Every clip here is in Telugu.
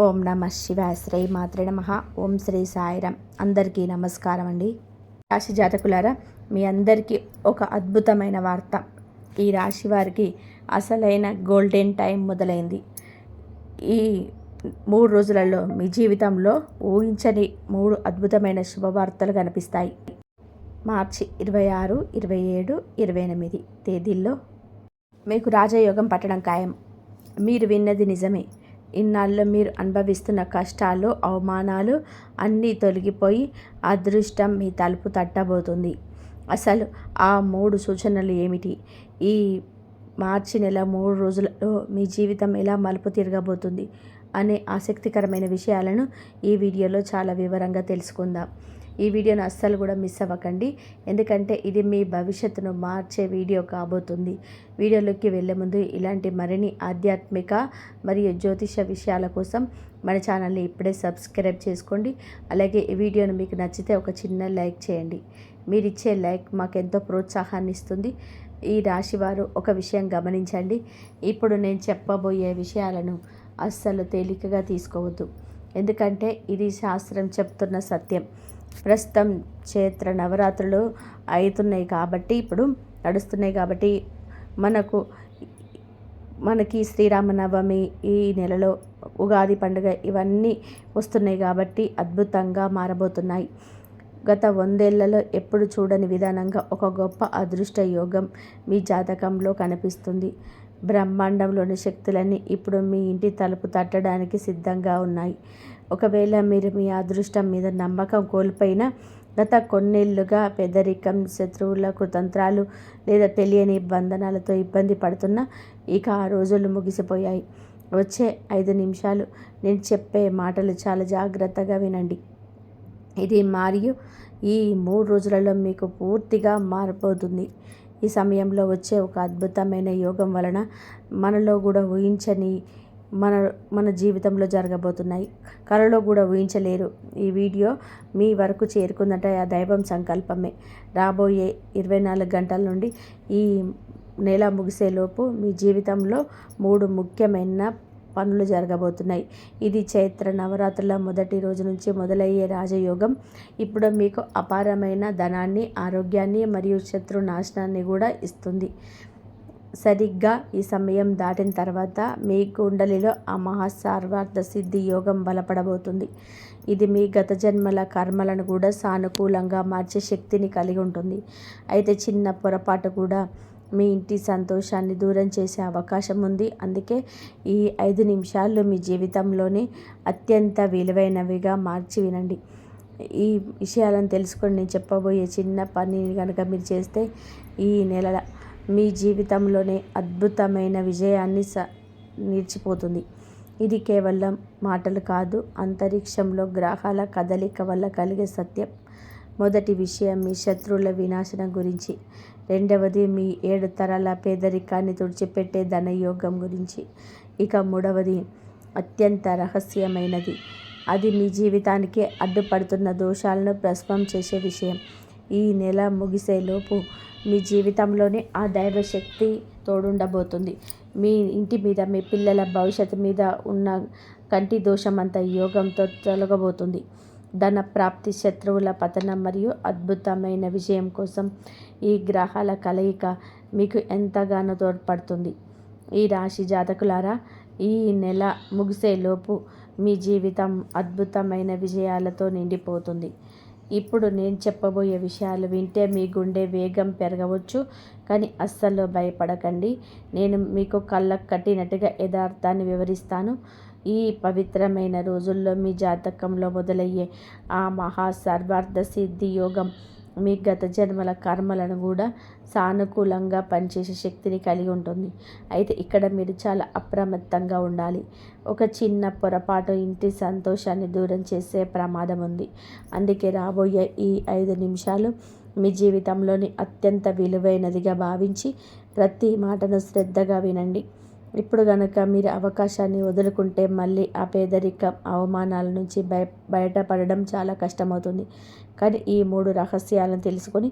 ఓం నమ శివాయ. శ్రీ మాత్రే నమః. ఓం శ్రీ సాయిరాం. అందరికీ నమస్కారం అండి. రాశి జాతకులారా, మీ అందరికీ ఒక అద్భుతమైన వార్త. ఈ రాశి వారికి అసలైన గోల్డెన్ టైం మొదలైంది. ఈ 3 రోజులలో మీ జీవితంలో ఊహించని 3 అద్భుతమైన శుభవార్తలు కనిపిస్తాయి. మార్చి 26, 27, 28 తేదీల్లో మీకు రాజయోగం పట్టడం ఖాయం. మీరు విన్నది నిజమే. ఇన్నాళ్ళు మీరు అనుభవిస్తున్న కష్టాలు, అవమానాలు అన్నీ తొలగిపోయి అదృష్టం మీ తలుపు తట్టబోతుంది. అసలు ఆ 3 సూచనలు ఏమిటి? ఈ మార్చి నెల 3 రోజులలో మీ జీవితం ఎలా మలుపు తిరగబోతుంది అనే ఆసక్తికరమైన విషయాలను ఈ వీడియోలో చాలా వివరంగా తెలుసుకుందాం. ఈ వీడియోను అస్సలు కూడా మిస్ అవ్వకండి, ఎందుకంటే ఇది మీ భవిష్యత్తును మార్చే వీడియో కాబోతుంది. వీడియోలోకి వెళ్ళే ముందు ఇలాంటి మరిన్ని ఆధ్యాత్మిక మరియు జ్యోతిష విషయాల కోసం మన ఛానల్ని ఇప్పుడే సబ్స్క్రైబ్ చేసుకోండి. అలాగే ఈ వీడియోను మీకు నచ్చితే ఒక చిన్న లైక్ చేయండి. మీరు ఇచ్చే లైక్ మాకెంతో ప్రోత్సాహాన్ని ఇస్తుంది. ఈ రాశివారు ఒక విషయం గమనించండి. ఇప్పుడు నేను చెప్పబోయే విషయాలను అస్సలు తేలికగా తీసుకోవద్దు, ఎందుకంటే ఇది శాస్త్రం చెప్తున్న సత్యం. ప్రస్తుతం చైత్ర నవరాత్రులు ఇప్పుడు నడుస్తున్నాయి కాబట్టి మనకి శ్రీరామనవమి, ఈ నెలలో ఉగాది పండుగ ఇవన్నీ వస్తున్నాయి కాబట్టి అద్భుతంగా మారబోతున్నాయి. గత 100 ఏళ్లలో ఎప్పుడు చూడని విధానంగా ఒక గొప్ప అదృష్ట యోగం మీ జాతకంలో కనిపిస్తుంది. బ్రహ్మాండంలోని శక్తులన్నీ ఇప్పుడు మీ ఇంటి తలుపు తట్టడానికి సిద్ధంగా ఉన్నాయి. ఒకవేళ మీరు మీ అదృష్టం మీద నమ్మకం కోల్పోయినా, గత కొన్నేళ్లుగా పేదరికం, శత్రువుల కుతంత్రాలు లేదా తెలియని బంధనాలతో ఇబ్బంది పడుతున్నా, ఇక ఆ రోజులు ముగిసిపోయాయి. వచ్చే 5 నిమిషాలు నేను చెప్పే మాటలు చాలా జాగ్రత్తగా వినండి. ఇది మరియు ఈ 3 రోజులలో మీకు పూర్తిగా మారిపోతుంది. ఈ సమయంలో వచ్చే ఒక అద్భుతమైన యోగం వలన మనలో కూడా ఊహించని మన జీవితంలో జరగబోతున్నాయి. కలలో కూడా ఊహించలేరు. ఈ వీడియో మీ వరకు చేరుకుందంటే ఆ దైవం సంకల్పమే. రాబోయే 24 గంటల నుండి ఈ నెల ముగిసేలోపు మీ జీవితంలో 3 ముఖ్యమైన పనులు జరగబోతున్నాయి. ఇది చైత్ర నవరాత్రుల మొదటి రోజు నుంచి మొదలయ్యే రాజయోగం. ఇప్పుడు మీకు అపారమైన ధనాన్ని, ఆరోగ్యాన్ని మరియు శత్రు నాశనాన్ని కూడా ఇస్తుంది. సరిగ్గా ఈ సమయం దాటిన తర్వాత మీ కుండలిలో ఆ మహాసార్వార్థ సిద్ధి యోగం బలపడబోతుంది. ఇది మీ గత జన్మల కర్మలను కూడా సానుకూలంగా మార్చే శక్తిని కలిగి ఉంటుంది. అయితే చిన్న పొరపాటు కూడా మీ ఇంటి సంతోషాన్ని దూరం చేసే అవకాశం ఉంది. అందుకే ఈ 5 నిమిషాలు మీ జీవితంలోనే అత్యంత విలువైనవిగా మార్చి వినండి. ఈ విషయాలను తెలుసుకొని నేను చెప్పబోయే చిన్న పని కనుక మీరు చేస్తే ఈ నెల మీ జీవితంలోనే అద్భుతమైన విజయాన్ని నిలిచిపోతుంది. ఇది కేవలం మాటలు కాదు, అంతరిక్షంలో గ్రహాల కదలిక వల్ల కలిగే సత్యం. మొదటి విషయం మీ శత్రువుల వినాశనం గురించి. రెండవది మీ 7 తరాల పేదరికాన్ని తుడిచిపెట్టే ధనయోగం గురించి. ఇక మూడవది అత్యంత రహస్యమైనది. అది మీ జీవితానికి అడ్డుపడుతున్న దోషాలను భస్మం చేసే విషయం. ఈ నెల ముగిసేలోపు మీ జీవితంలోనే ఆ దైవశక్తి తోడుండబోతుంది. మీ ఇంటి మీద, మీ పిల్లల భవిష్యత్తు మీద ఉన్న కంటి దోషమంతా యోగంతో తొలగబోతుంది. ధన ప్రాప్తి, శత్రువుల పతనం మరియు అద్భుతమైన విజయం కోసం ఈ గ్రహాల కలయిక మీకు ఎంతగానో తోడ్పడుతుంది. ఈ రాశి జాతకులారా, ఈ నెల ముగిసేలోపు మీ జీవితం అద్భుతమైన విజయాలతో నిండిపోతుంది. ఇప్పుడు నేను చెప్పబోయే విషయాలు వింటే మీ గుండె వేగం పెరగవచ్చు, కానీ అస్సలు భయపడకండి. నేను మీకు కళ్ళకు కట్టినట్టుగా యథార్థాన్ని వివరిస్తాను. ఈ పవిత్రమైన రోజుల్లో మీ జాతకంలో మొదలయ్యే ఆ మహాసర్వార్థ సిద్ధి యోగం మీ గత జన్మల కర్మలను కూడా సానుకూలంగా పనిచేసే శక్తిని కలిగి ఉంటుంది. అయితే ఇక్కడ మీరు చాలా అప్రమత్తంగా ఉండాలి. ఒక చిన్న పొరపాటు ఇంటి సంతోషాన్ని దూరం చేసే ప్రమాదం ఉంది. అందుకే రాబోయే ఈ 5 నిమిషాలు మీ జీవితంలోని అత్యంత విలువైనదిగా భావించి ప్రతి మాటను శ్రద్ధగా వినండి. ఇప్పుడు కనుక మీరు అవకాశాన్ని వదులుకుంటే మళ్ళీ ఆ పేదరికం, అవమానాల నుంచి బయటపడడం చాలా కష్టమవుతుంది. కానీ ఈ 3 రహస్యాలను తెలుసుకొని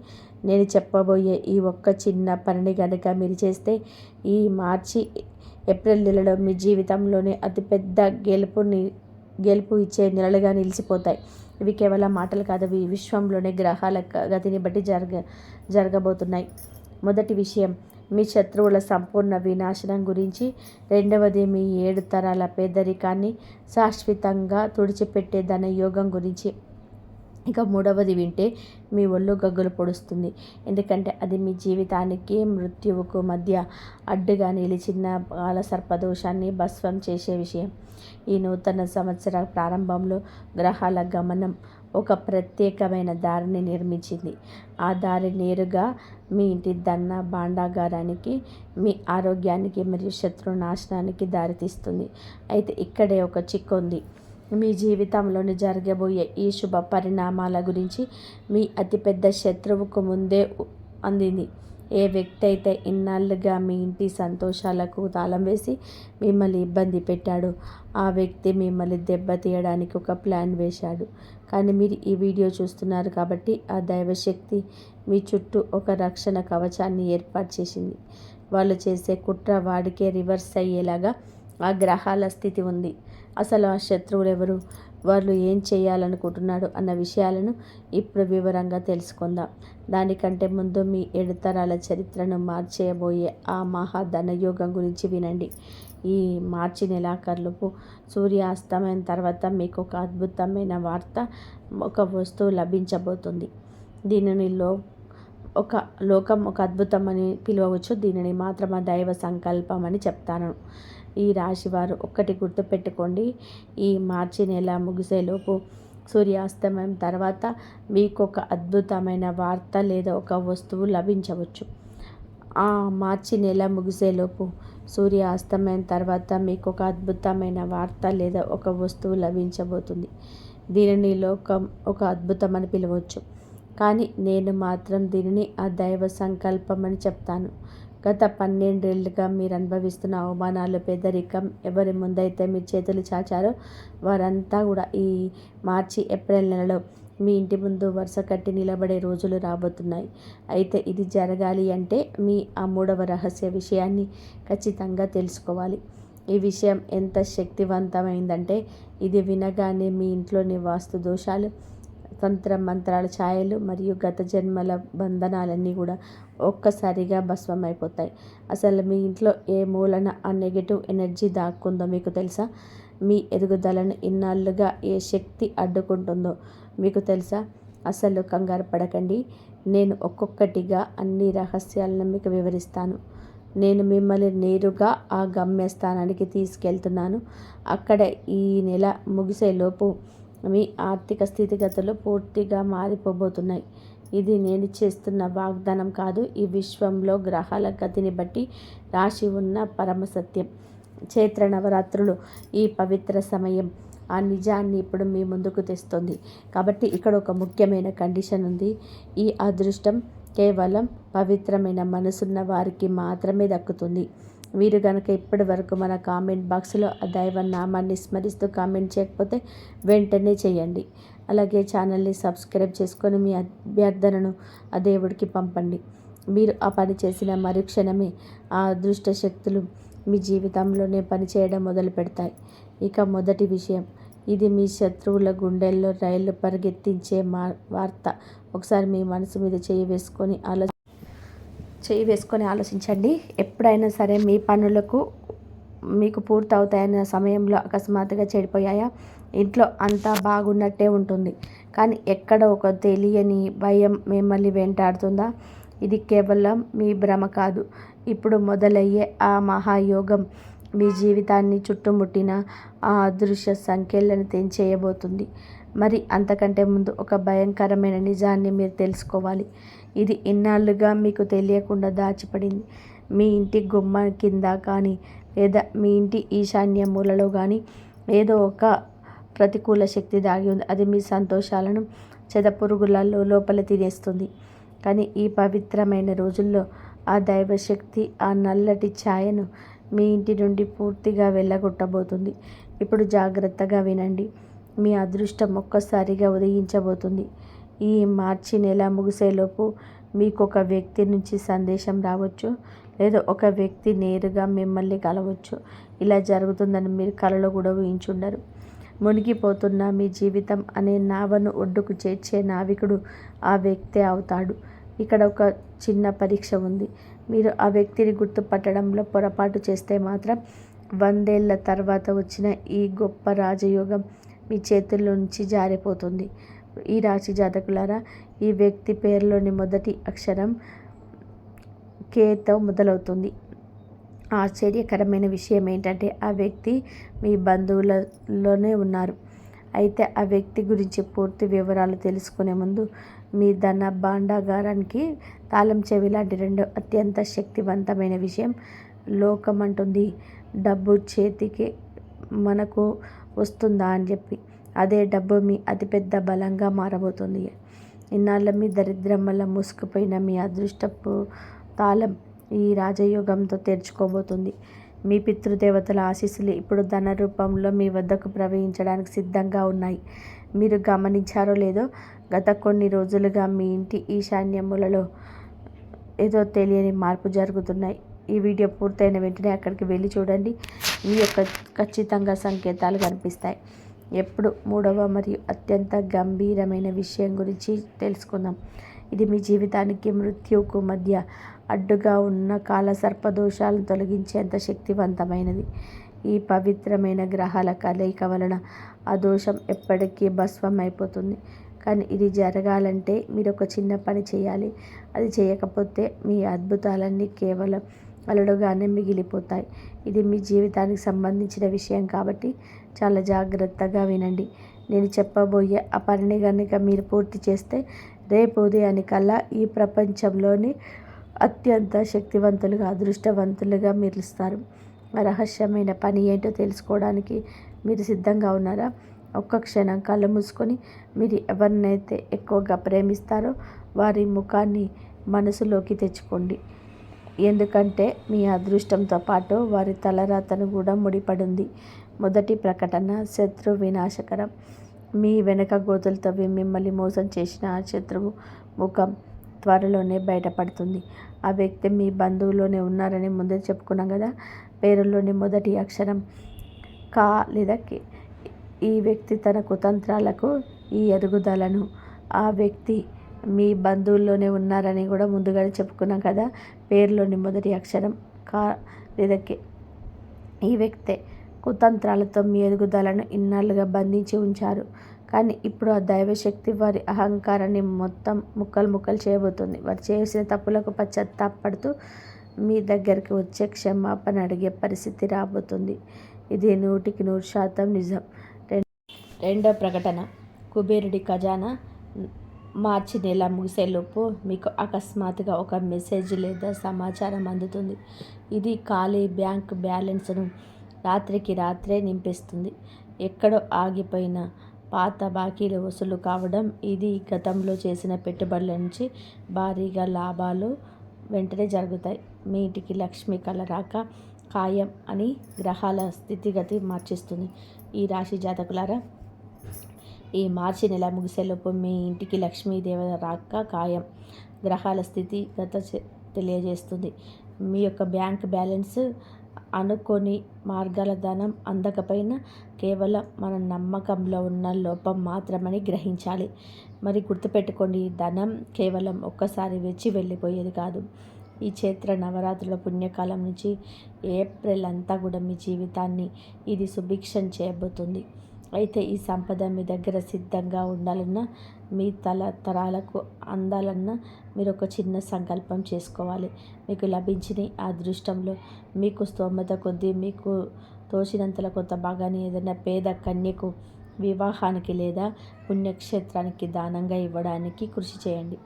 నేను చెప్పబోయే ఈ ఒక్క చిన్న పనిని కనుక మీరు చేస్తే ఈ మార్చి, ఏప్రిల్ నెలలో మీ జీవితంలోనే అతిపెద్ద గెలుపుని గెలుపు ఇచ్చే నెలలుగా నిలిచిపోతాయి. ఇవి కేవలం మాటలు కాదు, ఇవి విశ్వంలోని గ్రహాల గతిని బట్టి జరగబోతున్నాయి. మొదటి విషయం మీ శత్రువుల సంపూర్ణ వినాశనం గురించి. రెండవది మీ 7 తరాల పేదరికాన్ని శాశ్వతంగా తుడిచిపెట్టే ధనయోగం గురించి. ఇక మూడవది వింటే మీ ఒళ్ళు గగ్గులు పొడుస్తుంది. ఎందుకంటే అది మీ జీవితానికి మృత్యువుకు మధ్య అడ్డుగా నిలిచిన కాలసర్పదోషాన్ని భస్వం చేసే విషయం. ఈ నూతన సంవత్సర ప్రారంభంలో గ్రహాల గమనం ఒక ప్రత్యేకమైన దారిని నిర్మించింది. ఆ దారి నేరుగా మీ ఇంటి ధన భాండాగారానికి, మీ ఆరోగ్యానికి మరియు శత్రు నాశనానికి దారితీస్తుంది. అయితే ఇక్కడే ఒక చిక్కు ఉంది. మీ జీవితంలోని జరగబోయే ఈ శుభ పరిణామాల గురించి మీ అతిపెద్ద శత్రువుకు ముందే అందింది. ఏ వ్యక్తి అయితే ఇన్నాళ్ళుగా మీ ఇంటి సంతోషాలకు తాళం వేసి మిమ్మల్ని ఇబ్బంది పెట్టాడో ఆ వ్యక్తి మిమ్మల్ని దెబ్బతీయడానికి ఒక ప్లాన్ వేశాడు. కానీ మీరు ఈ వీడియో చూస్తున్నారు కాబట్టి ఆ దైవశక్తి మీ చుట్టూ ఒక రక్షణ కవచాన్ని ఏర్పాటు చేసింది. వాళ్ళు చేసే కుట్ర వాడికే రివర్స్ అయ్యేలాగా ఆ గ్రహాల స్థితి ఉంది. అసలు ఆ శత్రువులు ఎవరు, వాళ్ళు ఏం చేయాలనుకుంటున్నాడు అన్న విషయాలను ఇప్పుడు వివరంగా తెలుసుకుందాం. దానికంటే ముందు మీ 7 తరాల చరిత్రను మార్చేయబోయే ఆ మహాధనయోగం గురించి వినండి. ఈ మార్చి నెలాఖరులోపు సూర్యాస్తమయం తర్వాత మీకు ఒక అద్భుతమైన వార్త, ఒక వస్తువు లభించబోతుంది. దీనిని లోకం ఒక అద్భుతం అని పిలవచ్చు. దీనిని మాత్రం ఆ దైవ సంకల్పం అని చెప్తాను. ఈ రాశివారు ఒక్కటి గుర్తుపెట్టుకోండి. ఈ మార్చి నెల ముగిసేలోపు సూర్యాస్తమయం తర్వాత మీకు ఒక అద్భుతమైన వార్త లేదా ఒక వస్తువు లభించవచ్చు. ఆ మార్చి నెల ముగిసేలోపు సూర్యాస్తమయం తర్వాత మీకు ఒక అద్భుతమైన వార్త లేదా ఒక వస్తువు లభించబోతుంది. దీనిని లోకం ఒక అద్భుతం అని పిలవచ్చు. కానీ నేను మాత్రం దీనిని ఆ దైవ సంకల్పం అని చెప్తాను. గత 12 ఏళ్లుగా మీరు అనుభవిస్తున్న అవమానాలు, పేదరికం, ఎవరి ముందైతే మీరు చేతులు చాచారో వారంతా కూడా ఈ మార్చి ఏప్రిల్ నెలలో మీ ఇంటి ముందు వరుస కట్టి నిలబడే రోజులు రాబోతున్నాయి. అయితే ఇది జరగాలి అంటే మీ ఆ 3వ రహస్య విషయాన్ని ఖచ్చితంగా తెలుసుకోవాలి. ఈ విషయం ఎంత శక్తివంతమైందంటే ఇది వినగానే మీ ఇంట్లోని వాస్తు దోషాలు, తంత్ర మంత్రాల ఛాయలు మరియు గత జన్మల బంధనాలన్నీ కూడా ఒక్కసారిగా భస్మమైపోతాయి. అసలు మీ ఇంట్లో ఏ మూలన ఆ నెగిటివ్ ఎనర్జీ దాక్కుందో మీకు తెలుసా? మీ ఎదుగుదలను ఇన్నాళ్ళుగా ఏ శక్తి అడ్డుకుంటుందో మీకు తెలుసా? అసలు కంగారు పడకండి. నేను ఒక్కొక్కటిగా అన్ని రహస్యాలను మీకు వివరిస్తాను. నేను మిమ్మల్ని నేరుగా ఆ గమ్యస్థానానికి తీసుకెళ్తున్నాను. అక్కడ ఈ నెల ముగిసేలోపు మీ ఆర్థిక స్థితిగతులు పూర్తిగా మారిపోబోతున్నాయి. ఇది నేను చేస్తున్న వాగ్దానం కాదు. ఈ విశ్వంలో గ్రహాల గతిని బట్టి రాశి ఉన్న పరమసత్యం. చైత్ర నవరాత్రులు ఈ పవిత్ర సమయం ఆ నిజాన్ని ఇప్పుడు మీ ముందుకు తెస్తుంది. కాబట్టి ఇక్కడ ఒక ముఖ్యమైన కండిషన్ ఉంది. ఈ అదృష్టం కేవలం పవిత్రమైన మనసున్న వారికి మాత్రమే దక్కుతుంది. మీరు కనుక ఇప్పటి వరకు మన కామెంట్ బాక్స్లో ఆ దైవ నామాన్ని స్మరిస్తూ కామెంట్ చేయకపోతే వెంటనే చేయండి. అలాగే ఛానల్ని సబ్స్క్రైబ్ చేసుకొని మీ అభ్యర్థనను ఆ దేవుడికి పంపండి. మీరు ఆ పని చేసిన మరుక్షణమే ఆ అదృష్ట శక్తులు మీ జీవితంలోనే పనిచేయడం మొదలు పెడతాయి. ఇక మొదటి విషయం, ఇది మీ శత్రువుల గుండెల్లో రైళ్లు పరిగెత్తించే వార్త. ఒకసారి మీ మనసు మీద చేయి వేసుకొని ఆలోచించండి. ఎప్పుడైనా సరే మీ పనులకు మీకు పూర్తవుతాయన్న సమయంలో అకస్మాత్తుగా చెడిపోయాయా? ఇంట్లో అంతా బాగున్నట్టే ఉంటుంది, కానీ ఎక్కడ ఒక తెలియని భయం మిమ్మల్ని వెంటాడుతుందా? ఇది కేవలం మీ భ్రమ కాదు. ఇప్పుడు మొదలయ్యే ఆ మహాయోగం మీ జీవితాన్ని చుట్టుముట్టిన ఆ అదృశ్య సంఖ్యలను తెంచేయబోతుంది. మరి అంతకంటే ముందు ఒక భయంకరమైన నిజాన్ని మీరు తెలుసుకోవాలి. ఇది ఇన్నాళ్ళుగా మీకు తెలియకుండా దాచిపడింది. మీ ఇంటి గుమ్మ కింద కానీ లేదా మీ ఇంటి ఈశాన్య మూలలో కానీ ఏదో ఒక ప్రతికూల శక్తి దాగి ఉంది. అది మీ సంతోషాలను చెదపురుగులలో లోపల తినేస్తుంది. కానీ ఈ పవిత్రమైన రోజుల్లో ఆ దైవశక్తి ఆ నల్లటి ఛాయను మీ ఇంటి నుండి పూర్తిగా వెళ్ళగొట్టబోతుంది. ఇప్పుడు జాగ్రత్తగా వినండి. మీ అదృష్టం ఒక్కసారిగా ఉదయించబోతుంది. ఈ మార్చి నెల ముగిసేలోపు మీకు ఒక వ్యక్తి నుంచి సందేశం రావచ్చు, లేదా ఒక వ్యక్తి నేరుగా మిమ్మల్ని కలవచ్చు. ఇలా జరుగుతుందని మీరు కలలో కూడా ఊహించుండరు. మునిగిపోతున్న మీ జీవితం అనే నావను ఒడ్డుకు చేర్చే నావికుడు ఆ వ్యక్తే అవుతాడు. ఇక్కడ ఒక చిన్న పరీక్ష ఉంది. మీరు ఆ వ్యక్తిని గుర్తుపట్టడంలో పొరపాటు చేస్తే మాత్రం 100 ఏళ్ల తర్వాత వచ్చిన ఈ గొప్ప రాజయోగం మీ చేతుల్లో నుంచి జారిపోతుంది. ఈ రాశి జాతకులారా, ఈ వ్యక్తి పేరులోని మొదటి అక్షరం కేతో మొదలవుతుంది. ఆశ్చర్యకరమైన విషయం ఏంటంటే ఆ వ్యక్తి మీ బంధువులలోనే ఉన్నారు. అయితే ఆ వ్యక్తి గురించి పూర్తి వివరాలు తెలుసుకునే ముందు మీ ధన భాండాగారానికి తాళం చెవి లాంటి రెండో అత్యంత శక్తివంతమైన విషయం లోకమంటుంది డబ్బు చేతికి మనకు వస్తుందా అని చెప్పి. అదే డబ్బు మీ అతిపెద్ద బలంగా మారబోతుంది. ఇన్నాళ్ళ మీ దరిద్రం వల్ల మూసుకుపోయిన మీ అదృష్టపు తాళం ఈ రాజయోగంతో తెరుచుకోబోతుంది. మీ పితృదేవతల ఆశీస్సులు ఇప్పుడు ధన రూపంలో మీ వద్దకు ప్రవహించడానికి సిద్ధంగా ఉన్నాయి. మీరు గమనించారో లేదో, గత కొన్ని రోజులుగా మీ ఇంటి ఈశాన్య మూలలో ఏదో తెలియని మార్పు జరుగుతున్నాయి. ఈ వీడియో పూర్తయిన వెంటనే అక్కడికి వెళ్ళి చూడండి. మీ యొక్క ఖచ్చితంగా సంకేతాలు కనిపిస్తాయి. ఎప్పుడు మూడవ మరియు అత్యంత గంభీరమైన విషయం గురించి తెలుసుకుందాం. ఇది మీ జీవితానికి మృత్యువుకు మధ్య అడ్డుగా ఉన్న కాలసర్పదోషాలను తొలగించేంత శక్తివంతమైనది. ఈ పవిత్రమైన గ్రహాల కలయిక వలన ఆ దోషం ఎప్పటికీ భస్మం అయిపోతుంది. కానీ ఇది జరగాలంటే మీరు ఒక చిన్న పని చేయాలి. అది చేయకపోతే మీ అద్భుతాలన్నీ కేవలం అలలుగానే మిగిలిపోతాయి. ఇది మీ జీవితానికి సంబంధించిన విషయం కాబట్టి చాలా జాగ్రత్తగా వినండి. నేను చెప్పబోయే ఆ పనిని కనుక మీరు పూర్తి చేస్తే రేపు ఉదయానికల్లా ఈ ప్రపంచంలోని అత్యంత శక్తివంతులుగా అదృష్టవంతులుగా మెరుస్తారు. రహస్యమైన పని ఏంటో తెలుసుకోవడానికి మీరు సిద్ధంగా ఉన్నారా? ఒక్క క్షణం కళ్ళు మూసుకొని మీరు ఎవరినైతే ఎక్కువగా ప్రేమిస్తారో వారి ముఖాన్ని మనసులోకి తెచ్చుకోండి. ఎందుకంటే మీ అదృష్టంతో పాటు వారి తలరాతను కూడా ముడిపడింది. మొదటి ప్రకటన శత్రు వినాశకరం. మీ వెనక గోతులు తవ్వి మిమ్మల్ని మోసం చేసిన ఆ శత్రువు ముఖం త్వరలోనే బయటపడుతుంది. ఆ వ్యక్తి మీ బంధువులోనే ఉన్నారని ముందే చెప్పుకున్నాం కదా. పేరులోని మొదటి అక్షరం కా లేదా కే. ఈ వ్యక్తి తన కుతంత్రాలకు ఈ ఎదుగుదలను ఆ వ్యక్తి మీ బంధువుల్లోనే ఉన్నారని కూడా ముందుగానే చెప్పుకున్నాం కదా. పేరులోని మొదటి అక్షరం కా లేదా కే. ఈ వ్యక్తే కుతంత్రాలతో మీ ఎదుగుదలను ఇన్నాళ్ళుగా బంధించి ఉంచారు. కానీ ఇప్పుడు ఆ దైవశక్తి వారి అహంకారాన్ని మొత్తం ముక్కలు ముక్కలు చేయబోతుంది. వారు చేసిన తప్పులకు పశ్చాత్తాపడుతూ మీ దగ్గరికి వచ్చే క్షమాపణ అడిగే పరిస్థితి రాబోతుంది. ఇది 100% నిజం. రెండో ప్రకటన కుబేరుడి ఖజానా. మార్చి నెల ముగిసేలోపు మీకు అకస్మాత్తుగా ఒక మెసేజ్ లేదా సమాచారం అందుతుంది. ఇది ఖాళీ బ్యాంక్ బ్యాలెన్స్ను రాత్రికి రాత్రే నింపేస్తుంది. ఎక్కడో ఆగిపోయిన పాత బాకీలు వసూలు కావడం, ఇది గతంలో చేసిన పెట్టుబడుల నుంచి భారీగా లాభాలు వెంటనే జరుగుతాయి. మీ ఇంటికి లక్ష్మి కల రాక ఖాయం అని గ్రహాల స్థితిగతి మార్చేస్తుంది. ఈ రాశి జాతకులారా, ఈ మార్చి నెల ముగిసేలోపు మీ ఇంటికి లక్ష్మీదేవి రాక ఖాయం. గ్రహాల స్థితిగత తెలియజేస్తుంది. మీ యొక్క బ్యాంక్ బ్యాలెన్స్ అనుకోని మార్గాల ధనం అందకపోయినా కేవలం మన నమ్మకంలో ఉన్న లోపం మాత్రమని గ్రహించాలి. మరి గుర్తుపెట్టుకోండి, ధనం కేవలం ఒక్కసారి వచ్చి వెళ్ళిపోయేది కాదు. ఈ చైత్ర నవరాత్రుల పుణ్యకాలం నుంచి ఏప్రిల్ అంతా కూడా మీ జీవితాన్ని ఇది సుభిక్షం చేయబోతుంది. అయితే ఈ సంపద మీ దగ్గర సిద్ధంగా ఉండాలన్నా, మీ తరాలకు అందాలన్నా మీరు ఒక చిన్న సంకల్పం చేసుకోవాలి. మీకు లభించిన ఆ అదృష్టంలో మీకు స్తోమత కొద్దీ మీకు తోచినంతల కొంత భాగాన్ని ఏదైనా పేద కన్యకు వివాహానికి లేదా పుణ్యక్షేత్రానికి దానంగా ఇవ్వడానికి కృషి చేయండి.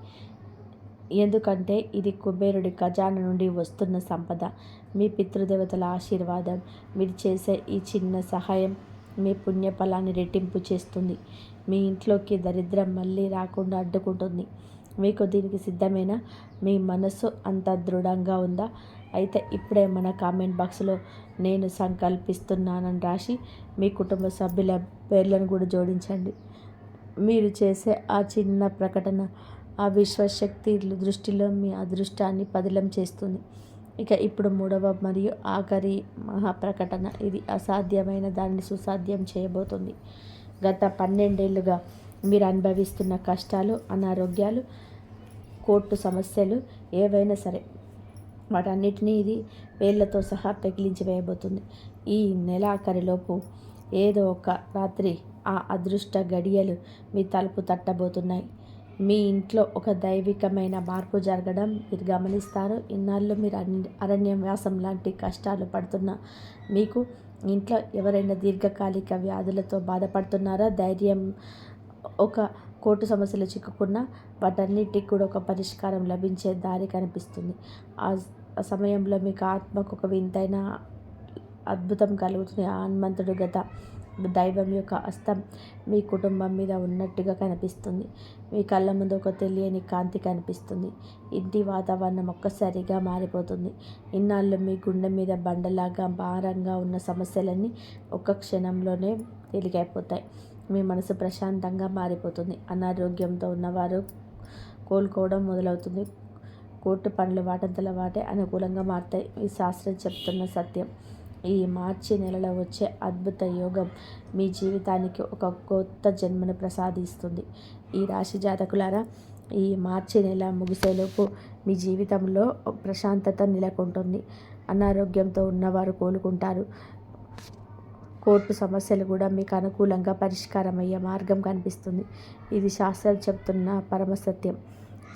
ఎందుకంటే ఇది కుబేరుడి ఖజానా నుండి వస్తున్న సంపద, మీ పితృదేవతల ఆశీర్వాదం. మీరు చేసే ఈ చిన్న సహాయం మీ పుణ్యఫలాన్ని రెట్టింపు చేస్తుంది. మీ ఇంట్లోకి దరిద్రం మళ్ళీ రాకుండా అడ్డుకుంటుంది. మీకు దీనికి సిద్ధమేనా? మీ మనసు అంత దృఢంగా ఉందా? అయితే ఇప్పుడే మన కామెంట్ బాక్స్లో నేను సంకల్పిస్తున్నానని రాసి మీ కుటుంబ సభ్యుల పేర్లను కూడా జోడించండి. మీరు చేసే ఆ చిన్న ప్రకటన ఆ విశ్వశక్తి దృష్టిలో మీ అదృష్టాన్ని పదిలం చేస్తుంది. ఇక ఇప్పుడు మూడవ మరియు ఆఖరి మహాప్రకటన. ఇది అసాధ్యమైన దాన్ని సుసాధ్యం చేయబోతుంది. గత 12 ఏళ్లుగా మీరు అనుభవిస్తున్న కష్టాలు, అనారోగ్యాలు, కోర్టు సమస్యలు ఏవైనా సరే వాటన్నిటినీ ఇది వేళ్లతో సహా పెకిలించి వేయబోతుంది. ఈ నెలాఖరులోపు ఏదో ఒక రాత్రి ఆ అదృష్ట గడియలు మీ తలుపు తట్టబోతున్నాయి. మీ ఇంట్లో ఒక దైవికమైన మార్పు జరగడం మీరు గమనిస్తారు. ఇన్నాళ్ళు మీరు అరణ్యవాసం లాంటి కష్టాలు పడుతున్న మీకు ఇంట్లో ఎవరైనా దీర్ఘకాలిక వ్యాధులతో బాధపడుతున్నారా? ధైర్యం ఒక కోర్టు సమస్యలు చిక్కుకున్న వాటన్నిటికి కూడా ఒక పరిష్కారం లభించే దారి కనిపిస్తుంది. ఆ సమయంలో మీకు ఆత్మకు ఒక వింతైన అద్భుతం కలుగుతుంది. ఆ హనుమంతుడు గత దైవం యొక్క హస్తం మీ కుటుంబం మీద ఉన్నట్టుగా కనిపిస్తుంది. మీ కళ్ళ ముందు ఒక తెలియని కాంతి కనిపిస్తుంది. ఇంటి వాతావరణం ఒక్కసారిగా మారిపోతుంది. ఇన్నాళ్ళు మీ గుండె మీద బండలాగా భారంగా ఉన్న సమస్యలన్నీ ఒక్క క్షణంలోనే తేలికైపోతాయి. మీ మనసు ప్రశాంతంగా మారిపోతుంది. అనారోగ్యంతో ఉన్నవారు కోలుకోవడం మొదలవుతుంది. కోర్టు పనులు వాటంతల వాటే అనుకూలంగా మారుతాయి. ఈ శాస్త్రం చెప్తున్న సత్యం. ఈ మార్చి నెలలో వచ్చే అద్భుత యోగం మీ జీవితానికి ఒక కొత్త జన్మను ప్రసాదిస్తుంది. ఈ రాశి జాతకులారా, ఈ మార్చి నెల ముగిసేలోపు మీ జీవితంలో ప్రశాంతత నెలకొంటుంది. అనారోగ్యంతో ఉన్నవారు కోలుకుంటారు. కోర్టు సమస్యలు కూడా మీకు అనుకూలంగా పరిష్కారం అయ్యే మార్గం కనిపిస్తుంది. ఇది శాస్త్రం చెప్తున్న పరమసత్యం.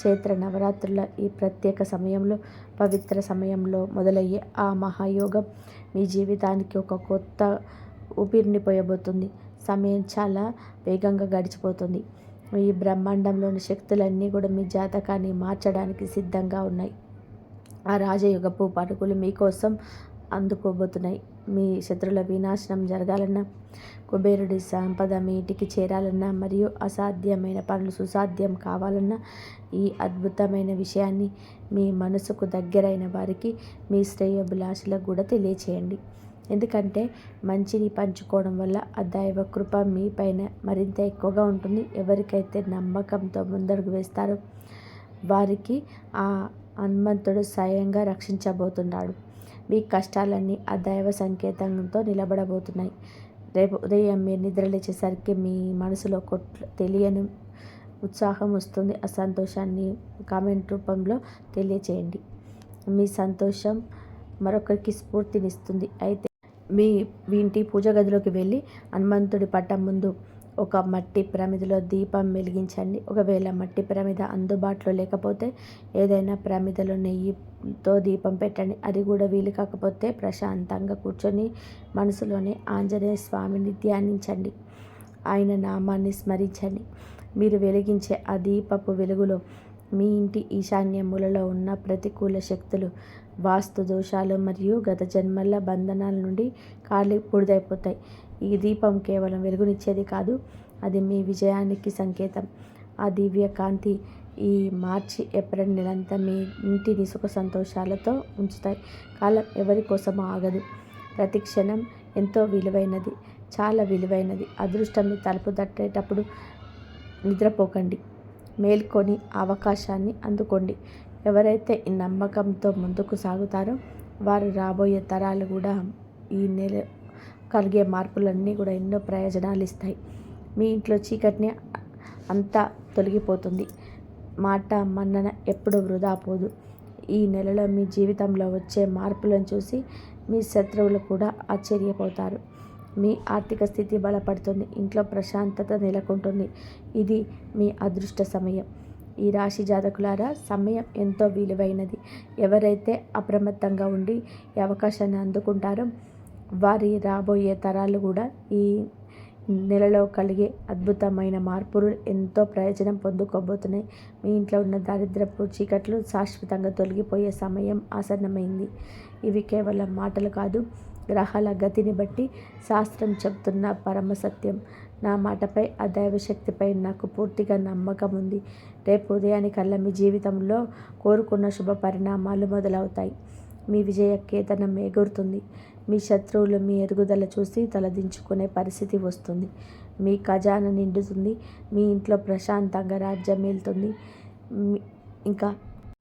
చైత్ర నవరాత్రుల ఈ ప్రత్యేక సమయంలో, పవిత్ర సమయంలో మొదలయ్యే ఆ మహాయోగం మీ జీవితానికి ఒక కొత్త ఊపిరిని పోయబోతుంది. సమయం చాలా వేగంగా గడిచిపోతుంది. ఈ బ్రహ్మాండంలోని శక్తులన్నీ కూడా మీ జాతకాన్ని మార్చడానికి సిద్ధంగా ఉన్నాయి. ఆ రాజయోగపు పరుగులు మీకోసం అందుకోబోతున్నాయి. మీ శత్రువుల వినాశనం జరగాలన్నా, కుబేరుడి సంపద మీ ఇంటికి చేరాలన్నా, మరియు అసాధ్యమైన పనులు సుసాధ్యం కావాలన్నా ఈ అద్భుతమైన విషయాన్ని మీ మనసుకు దగ్గరైన వారికి, మీ శ్రేయోభిలాషులకు కూడా తెలియచేయండి. ఎందుకంటే మంచిని పంచుకోవడం వల్ల ఆ దైవ కృప మీ పైన మరింత ఎక్కువగా ఉంటుంది. ఎవరికైతే నమ్మకంతో ముందడుగు వేస్తారో వారికి ఆ హనుమంతుడు స్వయంగా రక్షించబోతున్నాడు. మీ కష్టాలన్నీ ఆ దైవ సంకేతంతో నిలబడబోతున్నాయి. రేపు ఉదయం మీరు నిద్రలేచేసరికి మీ మనసులో తెలియని ఉత్సాహం వస్తుంది. ఆ సంతోషాన్ని కామెంట్ రూపంలో తెలియచేయండి. మీ సంతోషం మరొకరికి స్ఫూర్తినిస్తుంది. అయితే మీ ఇంటి పూజ గదిలోకి వెళ్ళి హనుమంతుడి పటం ముందు ఒక మట్టి ప్రమిదలో దీపం వెలిగించండి. ఒకవేళ మట్టి ప్రమిద అందుబాటులో లేకపోతే ఏదైనా ప్రమిదలో నెయ్యితో దీపం పెట్టండి. అది కూడా వీలు కాకపోతే ప్రశాంతంగా కూర్చొని మనసులోనే ఆంజనేయ స్వామిని ధ్యానించండి. ఆయన నామాన్ని స్మరించండి. మీరు వెలిగించే ఆ దీపపు వెలుగులో మీ ఇంటి ఈశాన్య మూలలో ఉన్న ప్రతికూల శక్తులు, వాస్తు దోషాలు మరియు గత జన్మల బంధనాల నుండి ఖాళీ బూడిదైపోతాయి. ఈ దీపం కేవలం వెలుగునిచ్చేది కాదు, అది మీ విజయానికి సంకేతం. ఆ దివ్య కాంతి ఈ మార్చి ఏప్రిల్ నెలంతా మీ ఇంటిని సుఖ సంతోషాలతో ఉంచుతాయి. కాలం ఎవరి కోసమో ఆగదు. ప్రతి క్షణం ఎంతో విలువైనది, చాలా విలువైనది. అదృష్టం మీ తలుపు తట్టేటప్పుడు నిద్రపోకండి. మేల్కొని అవకాశాన్ని అందుకోండి. ఎవరైతే ఈ నమ్మకంతో ముందుకు సాగుతారో వారు రాబోయే తరాలు కూడా ఈ నెల కలిగే మార్పులన్నీ కూడా ఎన్నో ప్రయోజనాలు ఇస్తాయి. మీ ఇంట్లో చీకటిని అంతా తొలగిపోతుంది. మాట మన్నన ఎప్పుడు వృధా పోదు. ఈ నెలలో మీ జీవితంలో వచ్చే మార్పులను చూసి మీ శత్రువులు కూడా ఆశ్చర్యపోతారు. మీ ఆర్థిక స్థితి బలపడుతుంది. ఇంట్లో ప్రశాంతత నెలకొంటుంది. ఇది మీ అదృష్ట సమయం. ఈ రాశి జాతకులారా, సమయం ఎంతో విలువైనది. ఎవరైతే అప్రమత్తంగా ఉండి ఈ అవకాశాన్ని అందుకుంటారో వారి రాబోయే తరాలు కూడా ఈ నెలలో కలిగే అద్భుతమైన మార్పులు ఎంతో ప్రయోజనం పొందుకోబోతున్నాయి. మీ ఇంట్లో ఉన్న దారిద్రపు చీకట్లు శాశ్వతంగా తొలగిపోయే సమయం ఆసన్నమైంది. ఇవి కేవలం మాటలు కాదు, గ్రహాల గతిని బట్టి శాస్త్రం చెబుతున్న పరమసత్యం. నా మాటపై, ఆ దైవశక్తిపై నాకు పూర్తిగా నమ్మకం ఉంది. రేపు ఉదయానికల్లా మీ జీవితంలో కోరుకున్న శుభ పరిణామాలు మొదలవుతాయి. మీ విజయ కేతనం ఎగురుతుంది. మీ శత్రువులు మీ ఎదుగుదల చూసి తలదించుకునే పరిస్థితి వస్తుంది. మీ ఖజానా నిండుతుంది. మీ ఇంట్లో ప్రశాంతంగా రాజ్యం ఏలుతుంది. ఇంకా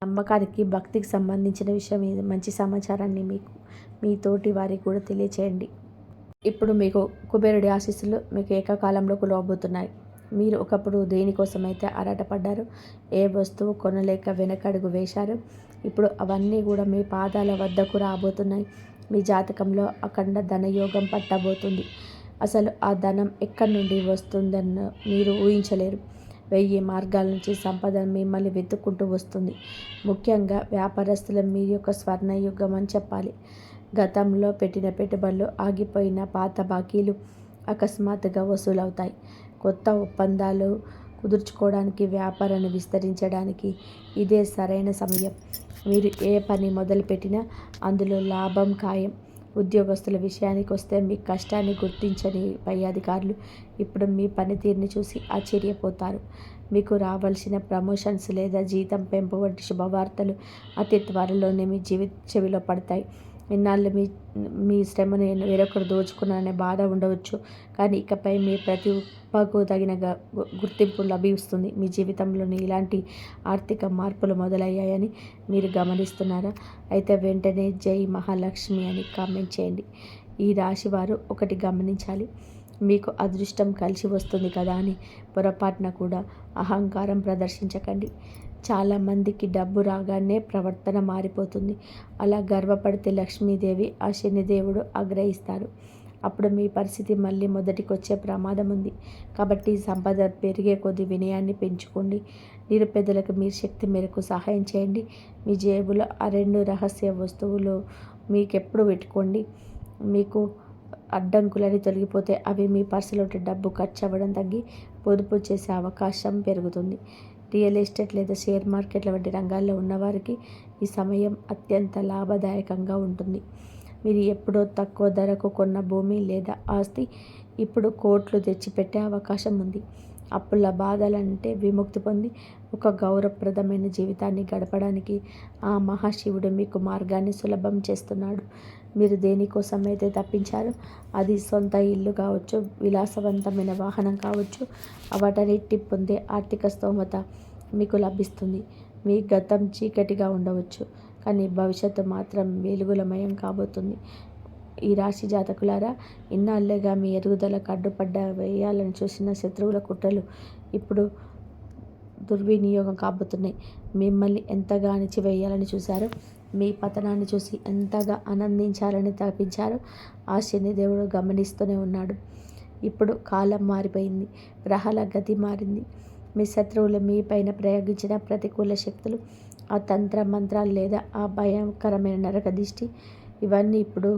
నమ్మకానికి, భక్తికి సంబంధించిన విషయం ఇది. మంచి సమాచారాన్ని మీకు మీ తోటి వారికి కూడా తెలియచేయండి. ఇప్పుడు మీకు కుబేరుడి ఆశీస్సులు మీకు ఏకకాలంలో కులవబోతున్నాయి. మీరు ఒకప్పుడు దేనికోసమైతే ఆరాటపడ్డారో, ఏ వస్తువు కొనలేక వెనకడుగు వేశారో, ఇప్పుడు అవన్నీ కూడా మీ పాదాల వద్దకు రాబోతున్నాయి. మీ జాతకంలో అఖండ ధనయోగం పట్టబోతుంది. అసలు ఆ ధనం ఎక్కడి నుండి వస్తుందన్న మీరు ఊహించలేరు. 1000 మార్గాల నుంచి సంపద మిమ్మల్ని వెతుక్కుంటూ వస్తుంది. ముఖ్యంగా వ్యాపారస్తులు మీ యొక్క స్వర్ణయుగం అని చెప్పాలి. గతంలో పెట్టిన పెట్టుబడులు, ఆగిపోయిన పాత బాకీలు అకస్మాత్తుగా వసూలవుతాయి. కొత్త ఒప్పందాలు కుదుర్చుకోవడానికి, వ్యాపారాన్ని విస్తరించడానికి ఇదే సరైన సమయం. మీరు ఏ పని మొదలుపెట్టినా అందులో లాభం ఖాయం. ఉద్యోగస్తుల విషయానికి వస్తే మీ కష్టాన్ని గుర్తించని పై అధికారులు ఇప్పుడు మీ పనితీరుని చూసి ఆశ్చర్యపోతారు. మీకు రావాల్సిన ప్రమోషన్స్ లేదా జీతం పెంపు వంటి శుభవార్తలు అతి త్వరలోనే మీ చెవిలో పడతాయి. ఇన్నాళ్ళు మీ మీ శ్రమను వేరొకరు దోచుకున్నారనే బాధ ఉండవచ్చు. కానీ ఇకపై మీ ప్రతిభకు తగిన గుర్తింపు లభిస్తుంది. మీ జీవితంలోని ఇలాంటి ఆర్థిక మార్పులు మొదలయ్యాయని మీరు గమనిస్తున్నారా? అయితే వెంటనే జై మహాలక్ష్మి అని కామెంట్ చేయండి. ఈ రాశి వారు ఒకటి గమనించాలి. మీకు అదృష్టం కలిసి వస్తుంది కదా అని పొరపాటున కూడా అహంకారం ప్రదర్శించకండి. చాలామందికి డబ్బు రాగానే ప్రవర్తన మారిపోతుంది. అలా గర్వపడితే లక్ష్మీదేవి, ఆ శనిదేవుడు ఆగ్రహిస్తారు. అప్పుడు మీ పరిస్థితి మళ్ళీ మొదటికి వచ్చే ప్రమాదం ఉంది. కాబట్టి సంపద పెరిగే కొద్ది వినయాన్ని పెంచుకోండి. నిరుపేదలకు మీ శక్తి మేరకు సహాయం చేయండి. మీ జేబులో ఆ 2 రహస్య వస్తువులు మీకెప్పుడు పెట్టుకోండి. మీకు అడ్డంకులని తొలగిపోతే అవి మీ పర్సులో డబ్బు ఖర్చు అవ్వడం తగ్గి పొదుపు చేసే అవకాశం పెరుగుతుంది. రియల్ ఎస్టేట్ లేదా షేర్ మార్కెట్ల వంటి రంగాల్లో ఉన్నవారికి ఈ సమయం అత్యంత లాభదాయకంగా ఉంటుంది. మీరు ఎప్పుడో తక్కువ ధరకు కొన్న భూమి లేదా ఆస్తి ఇప్పుడు కోట్లు తెచ్చిపెట్టే అవకాశం ఉంది. అప్పుల బాధలంటే విముక్తి పొంది ఒక గౌరవప్రదమైన జీవితాన్ని గడపడానికి ఆ మహాశివుడు మీకు మార్గాన్ని సులభం చేస్తున్నాడు. మీరు దేనికోసమైతే తప్పించారో అది సొంత ఇల్లు కావచ్చు, విలాసవంతమైన వాహనం కావచ్చు, వాటన్నిటి పొందే ఆర్థిక స్తోమత మీకు లభిస్తుంది. మీ గతం చీకటిగా ఉండవచ్చు, కానీ భవిష్యత్తు మాత్రం వెలుగులమయం కాబోతుంది. ఈ రాశి జాతకులారా, ఇన్నాళ్ళుగా మీ ఎదుగుదలకు అడ్డుపడ్డ వేయాలని చూసిన శత్రువుల కుట్రలు ఇప్పుడు దుర్వినియోగం కాబోతున్నాయి. మిమ్మల్ని ఎంతగా అణిచివేయాలని చూశారో, మీ పతనాన్ని చూసి ఎంతగా ఆనందించాలని తప్పించారో ఆ శనిదేవుడు గమనిస్తూనే ఉన్నాడు. ఇప్పుడు కాలం మారిపోయింది. గ్రహాల గతి మారింది. మీ శత్రువులు మీ పైన ప్రయోగించిన ప్రతికూల శక్తులు, ఆ తంత్ర మంత్రాలు లేదా ఆ భయంకరమైన నరక దిష్టి, ఇవన్నీ ఇప్పుడు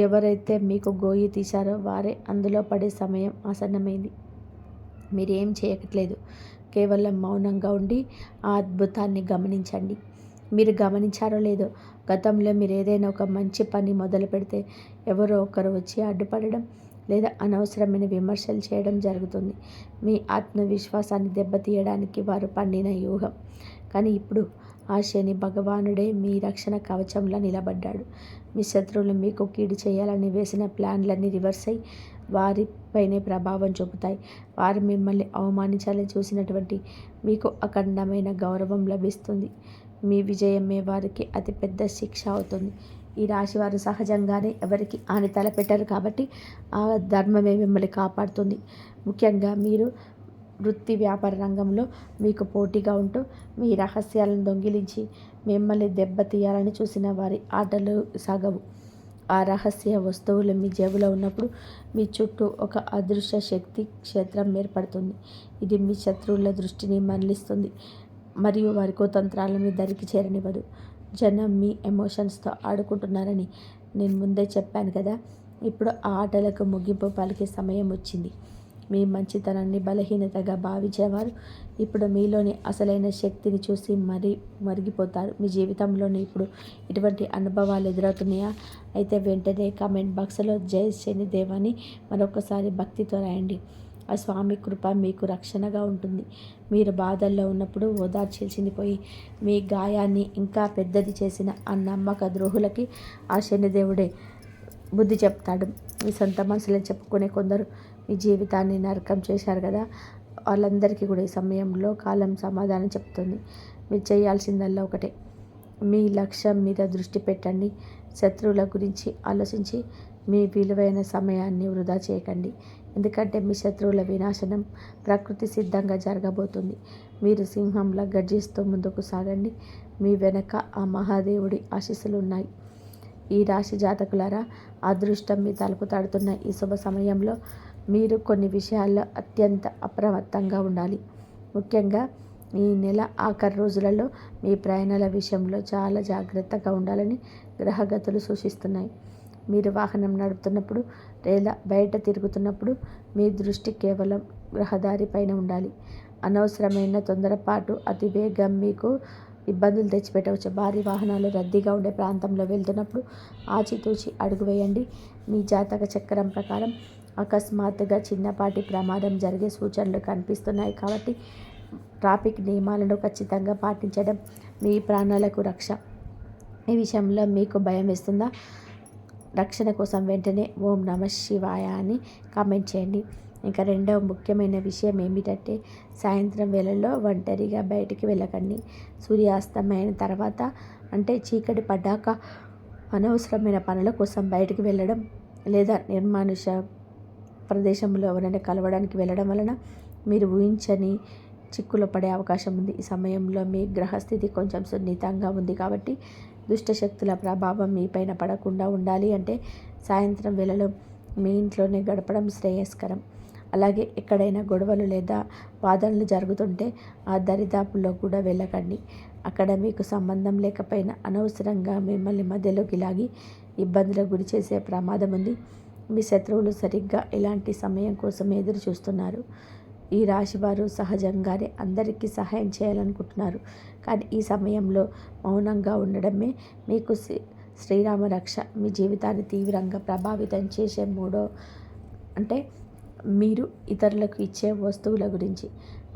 ఎవరైతే మీకు గోయి తీశారో వారే అందులో పడే సమయం ఆసన్నమైంది. మీరేం చేయట్లేదు, కేవలం మౌనంగా ఉండి ఆ అద్భుతాన్ని గమనించండి. మీరు గమనించారో లేదో, గతంలో మీరు ఏదైనా ఒక మంచి పని మొదలు పెడితే ఎవరో ఒకరు వచ్చి అడ్డుపడడం లేదా అనవసరమైన విమర్శలు చేయడం జరుగుతుంది. మీ ఆత్మవిశ్వాసాన్ని దెబ్బతీయడానికి వారు పండిన వ్యూహం. కానీ ఇప్పుడు ఆ శని భగవానుడే మీ రక్షణ కవచంలా నిలబడ్డాడు. మీ శత్రువులు మీకు కీడు చేయాలని వేసిన ప్లాన్లన్నీ రివర్స్ అయి వారిపైనే ప్రభావం చూపుతాయి. వారు మిమ్మల్ని అవమానించాలని చూసినటువంటి మీకు అఖండమైన గౌరవం లభిస్తుంది. మీ విజయమే వారికి అతిపెద్ద శిక్ష అవుతుంది. ఈ రాశివారు సహజంగానే ఎవరికి హాని తలపెట్టారు కాబట్టి ఆ ధర్మమే మిమ్మల్ని కాపాడుతుంది. ముఖ్యంగా మీరు వృత్తి వ్యాపార రంగంలో మీకు పోటీగా ఉంటూ మీ రహస్యాలను దొంగిలించి మిమ్మల్ని దెబ్బతీయాలని చూసిన వారి ఆటలు సాగవు. ఆ రహస్య వస్తువులు మీ జేబులో ఉన్నప్పుడు మీ చుట్టూ ఒక అదృశ్య శక్తి క్షేత్రం ఏర్పడుతుంది. ఇది మీ శత్రువుల దృష్టిని మరలిస్తుంది మరియు వారి కుతంత్రాల మీ దరికి చేరనివ్వదు. జనం మీ ఎమోషన్స్తో ఆడుకుంటున్నారని నేను ముందే చెప్పాను కదా. ఇప్పుడు ఆ ఆటలకు ముగింపు పలికే సమయం వచ్చింది. మీ మంచితనాన్ని బలహీనతగా భావించేవారు ఇప్పుడు మీలోని అసలైన శక్తిని చూసి మరిగిపోతారు. మీ జీవితంలోని ఇప్పుడు ఇటువంటి అనుభవాలు ఎదురవుతున్నాయా? అయితే వెంటనే కామెంట్ బాక్స్లో జై శనిదేవ్ అని మరొకసారి భక్తితో రాయండి. ఆ స్వామి కృప మీకు రక్షణగా ఉంటుంది. మీరు బాధల్లో ఉన్నప్పుడు ఓదార్చాల్సింది పోయి మీ గాయాన్ని ఇంకా పెద్దది చేసిన ఆ నమ్మక ద్రోహులకి ఆ శనిదేవుడే బుద్ధి చెప్తాడు. మీ సొంత మనసులో చెప్పుకునే కొందరు మీ జీవితాన్ని నరకం చేశారు కదా. వాళ్ళందరికీ కూడా ఈ సమయంలో కాలం సమాధానం చెప్తుంది. మీరు చేయాల్సిందల్లా ఒకటే, మీ లక్ష్యం మీద దృష్టి పెట్టండి. శత్రువుల గురించి ఆలోచించి మీ విలువైన సమయాన్ని వృధా చేయకండి. ఎందుకంటే మీ శత్రువుల వినాశనం ప్రకృతి సిద్ధంగా జరగబోతుంది. మీరు సింహంలా గర్జిస్తూ ముందుకు సాగండి. మీ వెనక ఆ మహాదేవుడి ఆశీస్సులు ఉన్నాయి. ఈ రాశి జాతకులారా, అదృష్టం మీ తలుపు తడుతున్న ఈ శుభ సమయంలో మీరు కొన్ని విషయాల్లో అత్యంత అప్రమత్తంగా ఉండాలి. ముఖ్యంగా ఈ నెల ఆఖరి రోజులలో మీ ప్రయాణాల విషయంలో చాలా జాగ్రత్తగా ఉండాలని గ్రహగతులు సూచిస్తున్నాయి. మీరు వాహనం నడుపుతున్నప్పుడు లేదా బయట తిరుగుతున్నప్పుడు మీ దృష్టి కేవలం రహదారి పైన ఉండాలి. అనవసరమైన తొందరపాటు, అతి వేగం మీకు ఇబ్బందులు తెచ్చిపెట్టవచ్చు. భారీ వాహనాలు రద్దీగా ఉండే ప్రాంతంలో వెళ్తున్నప్పుడు ఆచితూచి అడుగు వేయండి. మీ జాతక చక్రం ప్రకారం అకస్మాత్తుగా చిన్నపాటి ప్రమాదం జరిగే సూచనలు కనిపిస్తున్నాయి కాబట్టి ట్రాఫిక్ నియమాలను ఖచ్చితంగా పాటించడం మీ ప్రాణాలకు రక్ష. ఈ విషయంలో మీకు భయం వేస్తుందా? రక్షణ కోసం వెంటనే ఓం నమః శివాయ అని కామెంట్ చేయండి. ఇంకా రెండవ ముఖ్యమైన విషయం ఏమిటంటే, సాయంత్రం వేళల్లో ఒంటరిగా బయటికి వెళ్ళకండి. సూర్యాస్తమైన తర్వాత, అంటే చీకటి పడ్డాక అనవసరమైన పనుల కోసం బయటికి వెళ్ళడం లేదా నిర్మానుష ప్రదేశంలో ఎవరైనా కలవడానికి వెళ్ళడం వలన మీరు ఊహించని చిక్కులో పడే అవకాశం ఉంది. ఈ సమయంలో మీ గ్రహస్థితి కొంచెం సున్నితంగా ఉంది కాబట్టి దుష్టశక్తుల ప్రభావం మీపైన పడకుండా ఉండాలి అంటే సాయంత్రం వేళలో మీ ఇంట్లోనే గడపడం శ్రేయస్కరం. అలాగే ఎక్కడైనా గొడవలు లేదా వాదనలు జరుగుతుంటే ఆ దరిదాపుల్లో కూడా వెళ్ళకండి. అక్కడ మీకు సంబంధం లేకపోయినా అనవసరంగా మిమ్మల్ని మధ్యలోకి లాగి ఇబ్బందులకు గురి చేసే ప్రమాదం ఉంది. మీ శత్రువులు సరిగ్గా ఇలాంటి సమయం కోసం ఎదురు చూస్తున్నారు. ఈ రాశివారు సహజంగానే అందరికీ సహాయం చేయాలనుకుంటున్నారు. కానీ ఈ సమయంలో మౌనంగా ఉండడమే మీకు శ్రీరామ రక్ష. మీ జీవితాన్ని తీవ్రంగా ప్రభావితం చేసే అంటే మీరు ఇతరులకు ఇచ్చే వస్తువుల గురించి.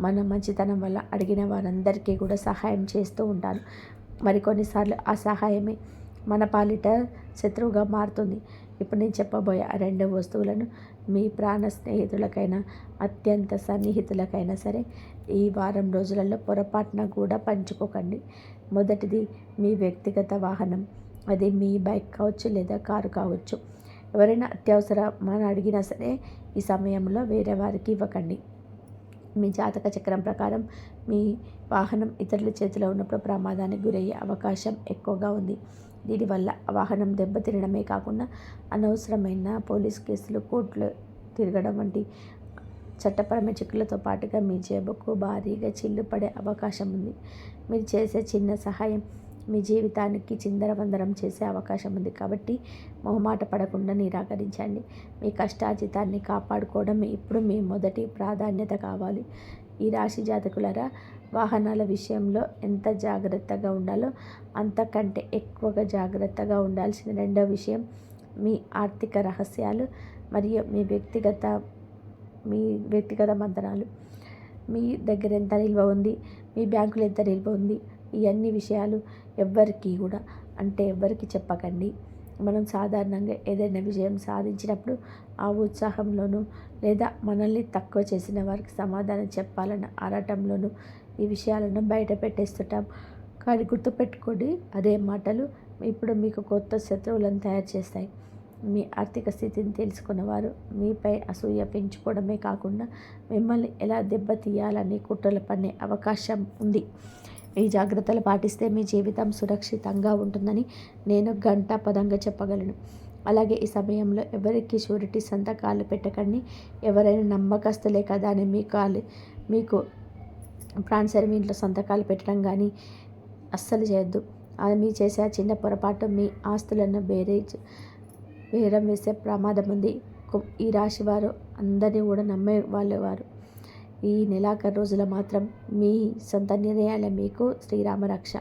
మన మంచితనం వల్ల అడిగిన వారందరికీ కూడా సహాయం చేస్తూ ఉంటాను. మరికొన్నిసార్లు ఆ సహాయమే మన పాలిట శత్రువుగా మారుతుంది. ఇప్పుడు నేను చెప్పబోయే ఆ 2 వస్తువులను మీ ప్రాణ స్నేహితులకైనా అత్యంత సన్నిహితులకైనా సరే ఈ వారం రోజులలో పొరపాటున కూడా పంచుకోకండి. మొదటిది మీ వ్యక్తిగత వాహనం. అది మీ బైక్ కావచ్చు లేదా కారు కావచ్చు. ఎవరైనా అత్యవసరమని అడిగినా సరే ఈ సమయంలో వేరే వారికి ఇవ్వకండి. మీ జాతక చక్రం ప్రకారం మీ వాహనం ఇతరుల చేతిలో ఉన్నప్పుడు ప్రమాదానికి గురయ్యే అవకాశం ఎక్కువగా ఉంది. దీనివల్ల వాహనం దెబ్బతినడమే కాకుండా అనవసరమైన పోలీస్ కేసులు, కోర్టులు తిరగడం వంటి చట్టపరమైన చిక్కులతో పాటుగా మీ జేబుకు భారీగా చిల్లు పడే అవకాశం ఉంది. మీరు చేసే చిన్న సహాయం మీ జీవితానికి చిందరవందరం చేసే అవకాశం ఉంది కాబట్టి మొహమాట పడకుండా నిరాకరించండి. మీ కష్టార్జితాన్ని కాపాడుకోవడం ఇప్పుడు మీ మొదటి ప్రాధాన్యత కావాలి. ఈ రాశి జాతకులారా, వాహనాల విషయంలో ఎంత జాగ్రత్తగా ఉండాలో అంతకంటే ఎక్కువగా జాగ్రత్తగా ఉండాల్సిన రెండో విషయం మీ ఆర్థిక రహస్యాలు మరియు మీ వ్యక్తిగత మంతనాలు. మీ దగ్గర ఎంత నిల్వ ఉంది, మీ బ్యాంకులో ఎంత నిల్వ ఉంది, ఈ అన్ని విషయాలు ఎవ్వరికి చెప్పకండి. మనం సాధారణంగా ఏదైనా విజయం సాధించినప్పుడు ఆ ఉత్సాహంలోనూ లేదా మనల్ని తక్కువ చేసిన వారికి సమాధానం చెప్పాలన్న ఆరాటంలోనూ ఈ విషయాలను బయట పెట్టేస్తుంటాం. కానీ గుర్తుపెట్టుకోండి, అదే మాటలు ఇప్పుడు మీకు కొత్త శత్రువులను తయారు చేస్తాయి. మీ ఆర్థిక స్థితిని తెలుసుకున్నవారు మీపై అసూయ పెంచుకోవడమే కాకుండా మిమ్మల్ని ఎలా దెబ్బతీయాలని కుట్రలు పన్నే అవకాశం ఉంది. ఈ జాగ్రత్తలు పాటిస్తే మీ జీవితం సురక్షితంగా ఉంటుందని నేను ఘంటాపథంగా చెప్పగలను. అలాగే ఈ సమయంలో ఎవరికి షూరిటీ సంతకాలు పెట్టకండి. ఎవరైనా నమ్మకస్తులే కదా అని మీకు ప్రాన్సర్ మీ ఇంట్లో సంతకాలు పెట్టడం కానీ అస్సలు చేయొద్దు. అది మీరు చేసే ఆ చిన్న పొరపాటు మీ ఆస్తులను బేరం వేసే ప్రమాదం ఉంది. ఈ రాశి వారు అందరినీ కూడా నమ్మే వాళ్ళేవారు. ఈ నెలాఖరు రోజులు మాత్రం మీ సొంత నిర్ణయాలే మీకు శ్రీరామ రక్ష.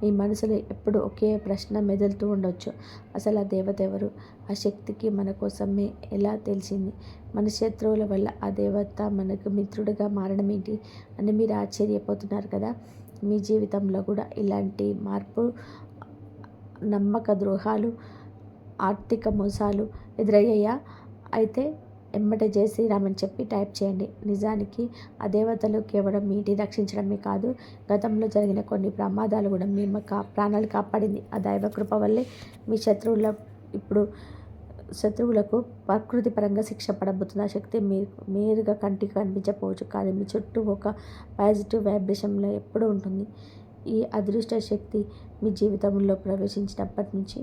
మీ మనసులో ఎప్పుడు ఒకే ప్రశ్న మెదులుతూ ఉండొచ్చు. అసలు ఆ దేవత ఎవరు? ఆ శక్తికి మన కోసమే ఎలా తెలిసింది? మన శత్రువుల వల్ల ఆ దేవత మనకు మిత్రుడిగా మారడం ఏంటి అని మీరు ఆశ్చర్యపోతున్నారు కదా. మీ జీవితంలో కూడా ఇలాంటి మార్పు, నమ్మక ద్రోహాలు, ఆర్థిక మోసాలు ఎదురయ్యాయా? అయితే ఎమ్మటే జై శ్రీరామ్ అని చెప్పి టైప్ చేయండి. నిజానికి ఆ దేవతలు కేవలం మీ ఇంటిని రక్షించడమే కాదు, గతంలో జరిగిన కొన్ని ప్రమాదాలు కూడా మీ ప్రాణాలు కాపాడింది. ఆ దైవ కృప వల్లే మీ శత్రువులకు ప్రకృతి పరంగా శిక్ష పడబోతుంది. ఆ శక్తి మీరుగా కంటికి కనిపించకపోవచ్చు, కానీ మీ చుట్టూ ఒక పాజిటివ్ వైబ్రేషన్లో ఎప్పుడూ ఉంటుంది. ఈ అదృష్ట శక్తి మీ జీవితంలో ప్రవేశించినప్పటి నుంచి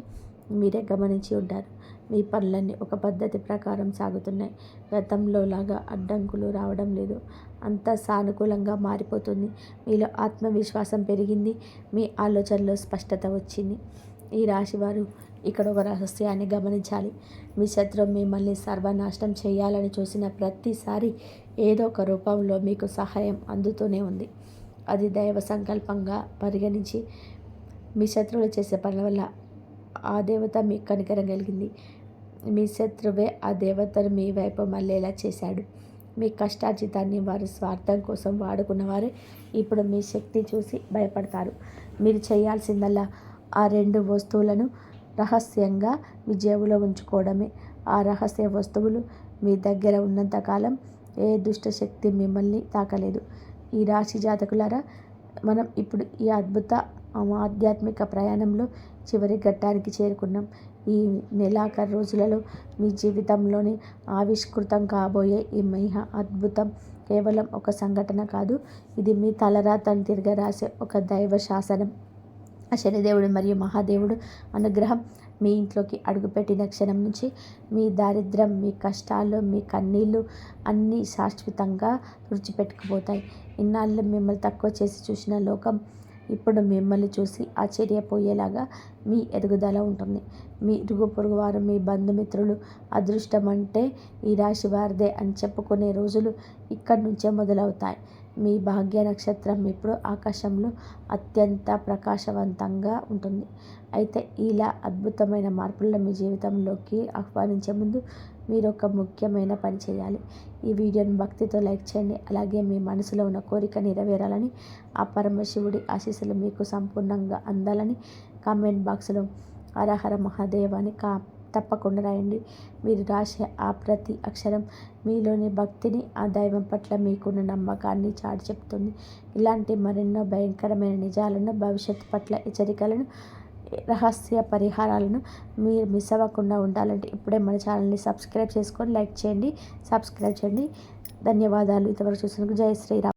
మీరే గమనించి ఉంటారు. మీ పనులన్నీ ఒక పద్ధతి ప్రకారం సాగుతున్నాయి. గతంలో లాగా అడ్డంకులు రావడం లేదు. అంతా సానుకూలంగా మారిపోతుంది. మీలో ఆత్మవిశ్వాసం పెరిగింది. మీ ఆలోచనలో స్పష్టత వచ్చింది. ఈ రాశివారు ఇక్కడ ఒక రహస్యాన్ని గమనించాలి. మీ శత్రువు మిమ్మల్ని సర్వనాశనం చేయాలని చూసిన ప్రతిసారి ఏదో ఒక రూపంలో మీకు సహాయం అందుతూనే ఉంది. అది దైవ సంకల్పంగా పరిగణించి మీ శత్రువులు చేసే పనుల వల్ల ఆ దేవత మీకు కనికరం కలిగింది. మీ శత్రువే ఆ దేవతను మీ వైపు మళ్ళేలా చేశాడు. మీ కష్టార్జితాన్ని వారి స్వార్థం కోసం వాడుకున్నవారే ఇప్పుడు మీ శక్తి చూసి భయపడతారు. మీరు చేయాల్సిందల్లా ఆ 2 వస్తువులను రహస్యంగా మీ జేబులో ఉంచుకోవడమే. ఆ రహస్య వస్తువులు మీ దగ్గర ఉన్నంతకాలం ఏ దుష్ట శక్తి మిమ్మల్ని తాకలేదు. ఈ రాశి జాతకులారా, మనం ఇప్పుడు ఈ అద్భుత ఆధ్యాత్మిక ప్రయాణంలో చివరి ఘట్టానికి చేరుకున్నాం. ఈ నెలాఖరు రోజులలో మీ జీవితంలోని ఆవిష్కృతం కాబోయే ఈ మహా అద్భుతం కేవలం ఒక సంఘటన కాదు, ఇది మీ తలరాతను తిరగరాసే ఒక దైవ శాసనం. ఆ శనిదేవుడు మరియు మహాదేవుడు అనుగ్రహం మీ ఇంట్లోకి అడుగుపెట్టిన క్షణం నుంచి మీ దారిద్ర్యం, మీ కష్టాలు, మీ కన్నీళ్ళు అన్నీ శాశ్వతంగా తుడిచిపెట్టుకుపోతాయి. ఇన్నాళ్ళు మిమ్మల్ని తక్కువ చేసి చూసిన లోకం ఇప్పుడు మిమ్మల్ని చూసి ఆశ్చర్యపోయేలాగా మీ ఎదుగుదల ఉంటుంది. మీ ఇరుగు పొరుగు వారు, మీ బంధుమిత్రులు అదృష్టం అంటే ఈ రాశి వారిదే అని చెప్పుకునే రోజులు ఇక్కడి నుంచే మొదలవుతాయి. మీ భాగ్య నక్షత్రం ఇప్పుడు ఆకాశంలో అత్యంత ప్రకాశవంతంగా ఉంటుంది. అయితే ఇలా అద్భుతమైన మార్పులను మీ జీవితంలోకి ఆహ్వానించే ముందు మీరు ఒక ముఖ్యమైన పని చేయాలి. ఈ వీడియోని భక్తితో లైక్ చేయండి. అలాగే మీ మనసులో ఉన్న కోరిక నెరవేరాలని, ఆ పరమశివుడి ఆశీస్సులు మీకు సంపూర్ణంగా అందాలని కామెంట్ బాక్స్లో హరహర మహాదేవ్ అని తప్పకుండా రాయండి. మీరు రాసే ఆ ప్రతి అక్షరం మీలోని భక్తిని, ఆ దైవం పట్ల మీకున్న నమ్మకాన్ని చాటి చెప్తుంది. ఇలాంటి మరెన్నో భయంకరమైన నిజాలను, భవిష్యత్తు పట్ల హెచ్చరికలను, రహస్య పరిహారాలను మీరు మిస్ అవ్వకుండా ఉండాలంటే ఇప్పుడే మన ఛానల్ని సబ్స్క్రైబ్ చేసుకొని లైక్ చేయండి, సబ్స్క్రైబ్ చేయండి. ధన్యవాదాలు. ఇంతవరకు చూసినందుకు జై శ్రీరామ్.